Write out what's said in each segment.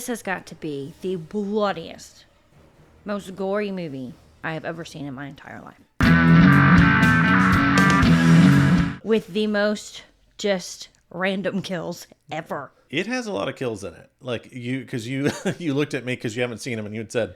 This has got to be the bloodiest, most gory movie I have ever seen in my entire life. With the most just random kills ever. It has a lot of kills in it. Like because you looked at me because you haven't seen them and you had said,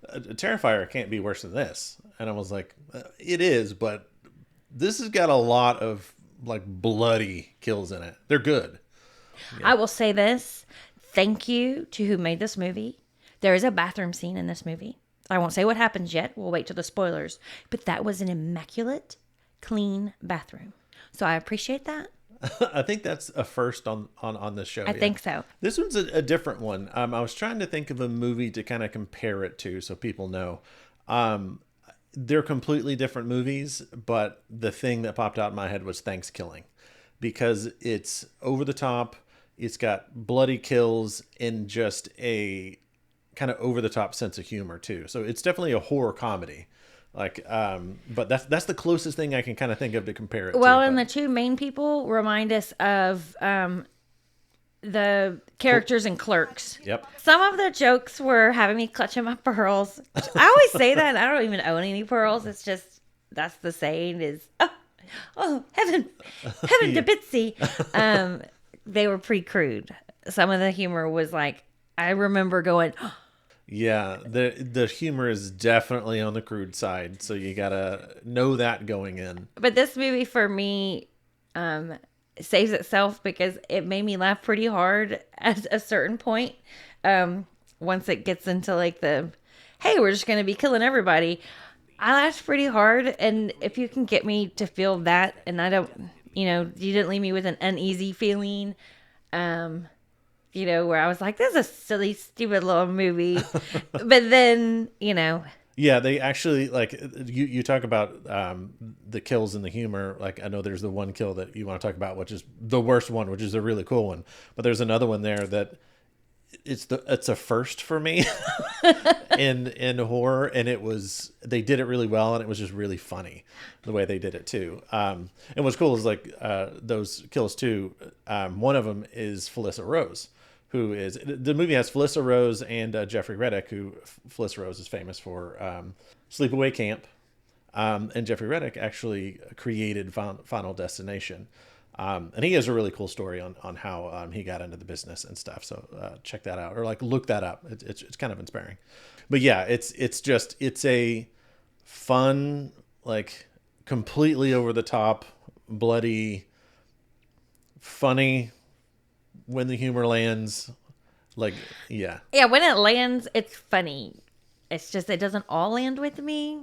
a Terrifier can't be worse than this. And I was like, it is, but this has got a lot of like bloody kills in it. They're good. Yeah. I will say this. Thank you to who made this movie. There is a bathroom scene in this movie. I won't say what happens yet. We'll wait till the spoilers. But that was an immaculate, clean bathroom. So I appreciate that. I think that's a first on this show. I think so. This one's a different one. I was trying to think of a movie to kind of compare it to so people know. They're completely different movies, but the thing that popped out in my head was Thanksgiving. Because it's over the top. It's got bloody kills and just a kind of over the top sense of humor too. So it's definitely a horror comedy. Like, but that's the closest thing I can kind of think of to compare it to. Well, and the two main people remind us of the characters in Clerks. Yep. Some of the jokes were having me clutching my pearls. I always say that, and I don't even own any pearls. It's just, that's the saying is, oh, heaven Yeah. to Bitsy. They were pretty crude. Some of the humor was like, I remember going, yeah, the humor is definitely on the crude side, so you gotta know that going in. But this movie for me saves itself because it made me laugh pretty hard at a certain point. Once it gets into like the, hey, we're just gonna be killing everybody, I laughed pretty hard. And if you can get me to feel that, and I don't, you didn't leave me with an uneasy feeling, where I was like, this is a silly, stupid little movie. But then, Yeah, they actually, like, you talk about the kills and the humor. Like, I know there's the one kill that you want to talk about, which is the worst one, which is a really cool one. But there's another one there that it's a first for me in horror, and they did it really well, and it was just really funny the way they did it too. And what's cool is like those kills too. One of them is Felissa Rose, who is, the movie has Felissa Rose and Jeffrey Reddick, who Felissa Rose is famous for Sleepaway Camp, and Jeffrey Reddick actually created Final Destination. And he has a really cool story on how he got into the business and stuff. So check that out, or like look that up. It's kind of inspiring. But yeah, it's a fun, like completely over the top, bloody, funny when the humor lands. Like, yeah. Yeah, when it lands, it's funny. It's just, it doesn't all land with me.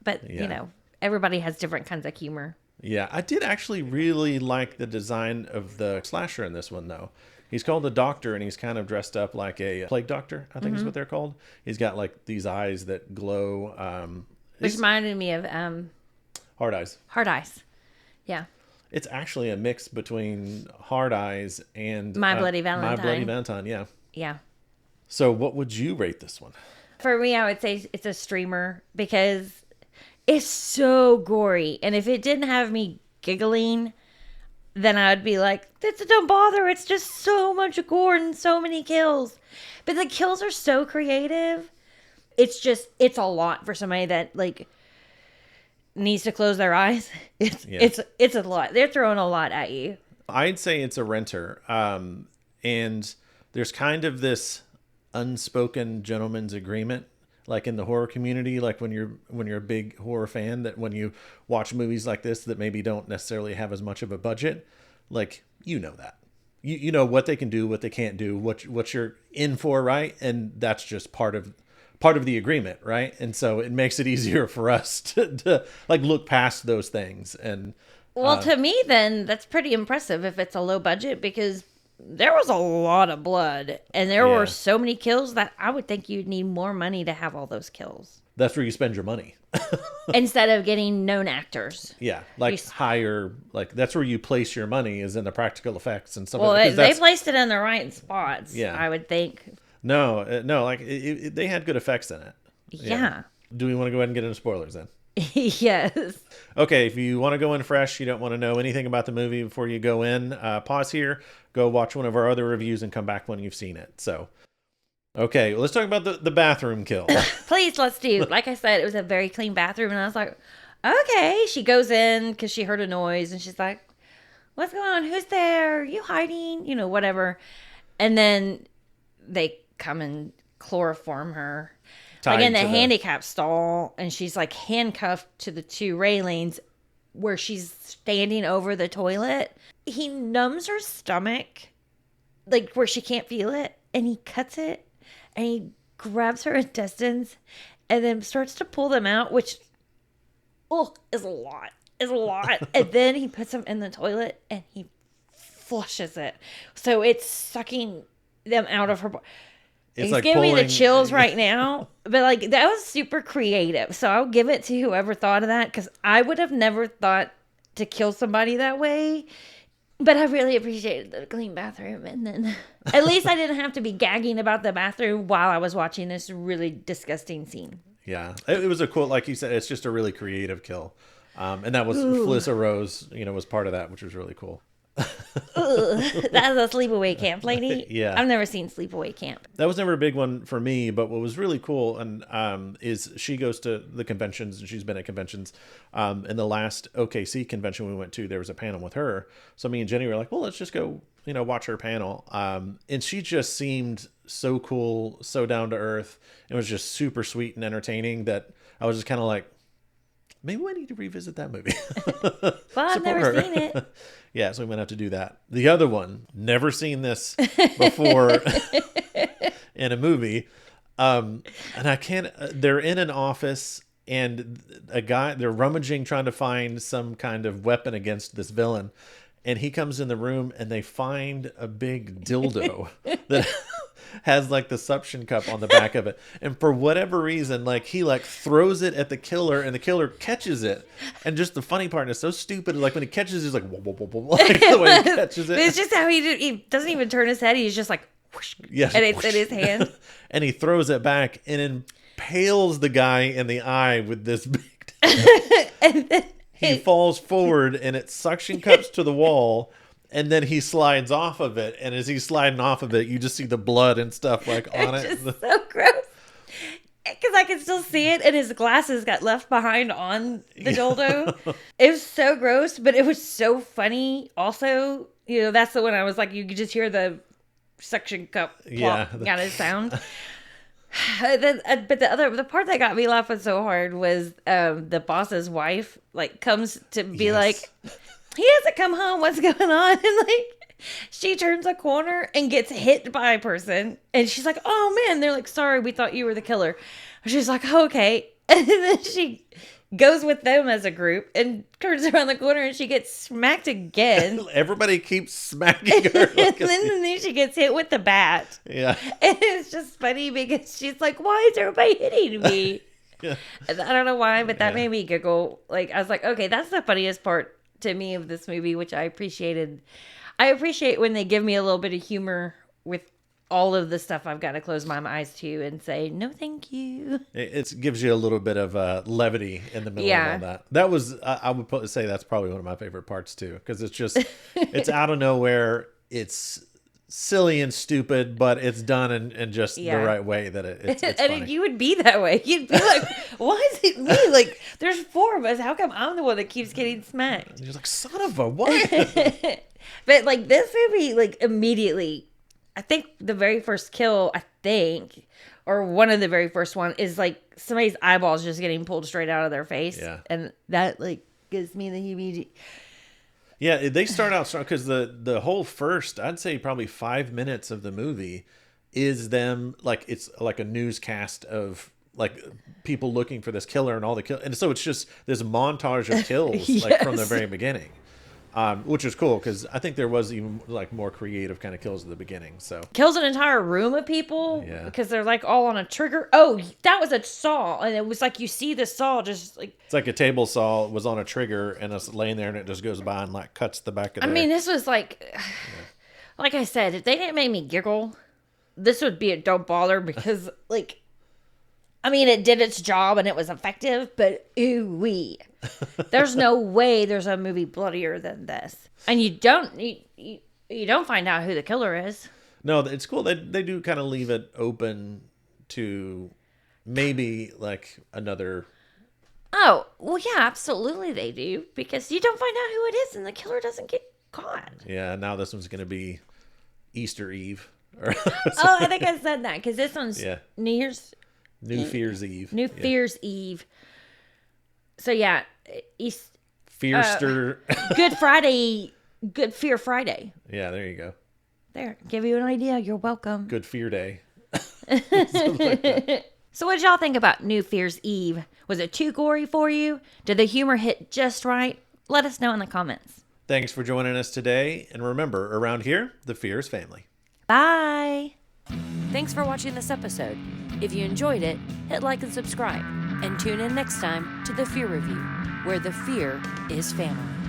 But, everybody has different kinds of humor. Yeah, I did actually really like the design of the slasher in this one, though. He's called the Doctor, and he's kind of dressed up like a plague doctor, I think is what they're called. He's got like these eyes that glow. Which reminded me of Hard Eyes. Hard Eyes. Yeah. It's actually a mix between Hard Eyes and My Bloody Valentine. My Bloody Valentine, yeah. Yeah. So what would you rate this one? For me, I would say it's a streamer because it's so gory. And if it didn't have me giggling, then I'd be like, don't bother. It's just so much gore and so many kills. But the kills are so creative. It's a lot for somebody that like needs to close their eyes. It's a lot. They're throwing a lot at you. I'd say it's a renter. And there's kind of this unspoken gentleman's agreement, like in the horror community, like when you're a big horror fan, that when you watch movies like this that maybe don't necessarily have as much of a budget, like, that you know what they can do, what they can't do, what you're in for, right? And that's just part of the agreement, right? And so it makes it easier for us to like look past those things. And well, to me, then that's pretty impressive if it's a low budget, because there was a lot of blood and there were so many kills that I would think you'd need more money to have all those kills. That's where you spend your money. Instead of getting known actors. Yeah, like higher, like that's where you place your money, is in the practical effects and stuff. Well, they placed it in the right spots, I would think. No, like they had good effects in it. Yeah. Do we want to go ahead and get into spoilers then? Yes. Okay, if you want to go in fresh, you don't want to know anything about the movie before you go in, pause here, go watch one of our other reviews, and come back when you've seen it. So Okay, well, let's talk about the bathroom kill. Please, let's do. Like I said, it was a very clean bathroom, and I was like, okay. She goes in because she heard a noise, and she's like, what's going on? Who's there? Are you hiding? You know, whatever. And then they come and chloroform her. Like in the handicap stall, and she's like handcuffed to the two railings where she's standing over the toilet. He numbs her stomach, like where she can't feel it, and he cuts it, and he grabs her intestines, and then starts to pull them out, which, is a lot. Is a lot. And then he puts them in the toilet, and he flushes it. So it's sucking them out of her body. It's like giving me the chills right now. But like that was super creative. So I'll give it to whoever thought of that, because I would have never thought to kill somebody that way. But I really appreciated the clean bathroom. And then at least I didn't have to be gagging about the bathroom while I was watching this really disgusting scene. Yeah. It was a cool, like you said, it's just a really creative kill. And that was Felissa Rose, was part of that, which was really cool. That's a sleepaway camp lady. Yeah, I've never seen Sleepaway Camp. That was never a big one for me, but what was really cool and is she goes to the conventions, and she's been at conventions. In the last OKC convention we went to, there was a panel with her, so me and Jenny were like, well, let's just go watch her panel. And she just seemed so cool, so down to earth. It was just super sweet and entertaining that I was just kind of like, maybe I need to revisit that movie. Well, I've never seen it. Yeah, so we might have to do that. The other one, never seen this before in a movie. And I can't, they're in an office, and they're rummaging, trying to find some kind of weapon against this villain. And he comes in the room, and they find a big dildo that has like the suction cup on the back of it, and for whatever reason, like he like throws it at the killer, and the killer catches it. And just the funny part is so stupid, like when he catches it, he's like, whoa, whoa, whoa, whoa, like the way he catches it. It's just how he doesn't even turn his head. He's just like, whoosh, yeah, and it's in his hand. And he throws it back and impales the guy in the eye with this big And then he falls forward, and it suction cups to the wall. And then he slides off of it, and as he's sliding off of it, you just see the blood and stuff like on it. It's just so gross. Because I can still see it, and his glasses got left behind on the dildo. It was so gross, but it was so funny. Also, that's the one I was like, you could just hear the suction cup plop kind of sound. But the part that got me laughing so hard was the boss's wife like comes to be like, he hasn't come home. What's going on? And like, she turns a corner and gets hit by a person. And she's like, oh man. They're like, sorry, we thought you were the killer. She's like, oh, okay. And then she goes with them as a group and turns around the corner, and she gets smacked again. Everybody keeps smacking her. And then she gets hit with the bat. Yeah. And it's just funny because she's like, why is everybody hitting me? Yeah. I don't know why, but that made me giggle. Like, I was like, okay, that's the funniest part to me of this movie, which I appreciated. I appreciate when they give me a little bit of humor with all of the stuff I've got to close my eyes to and say, no, thank you. It gives you a little bit of levity in the middle of all that. That was, I would say that's probably one of my favorite parts too, because it's just, it's out of nowhere. It's silly and stupid, but it's done in just the right way that it's funny. And you would be that way. You'd be like, why is it me? Like, there's four of us. How come I'm the one that keeps getting smacked? You're like, son of a what? But like this movie, like immediately, I think the very first kill, or one of the very first one is like somebody's eyeballs just getting pulled straight out of their face. Yeah. And that like gives me the heebie. Yeah, they start out strong because the whole first, I'd say probably 5 minutes of the movie is them, like, it's like a newscast of like people looking for this killer and all the kill. And so it's just this montage of kills like from the very beginning. Which is cool because I think there was even like more creative kind of kills at the beginning. So kills an entire room of people because they're like all on a trigger. Oh, that was a saw, and it was like you see the saw just like it's like a table saw was on a trigger and it's laying there and it just goes by and like cuts the back of. I mean, this was like, like I said, if they didn't make me giggle, this would be a don't bother because like. I mean, it did its job and it was effective, but ooh-wee. There's no way there's a movie bloodier than this. And you don't find out who the killer is. No, it's cool. They do kind of leave it open to maybe like another. Oh, well, yeah, absolutely they do. Because you don't find out who it is and the killer doesn't get caught. Yeah, now this one's going to be Easter Eve. Oh, I think I said that because this one's Yeah. New Year's. New Fear's Eve. New Fear's Eve. So, yeah, Fearster. Good Friday. Good Fear Friday. Yeah, there you go. There. Give you an idea. You're welcome. Good Fear Day. So what did y'all think about New Fear's Eve? Was it too gory for you? Did the humor hit just right? Let us know in the comments. Thanks for joining us today. And remember, around here, the fear is family. Bye. Thanks for watching this episode. If you enjoyed it, hit like and subscribe. And tune in next time to The Fear Review, where the fear is family.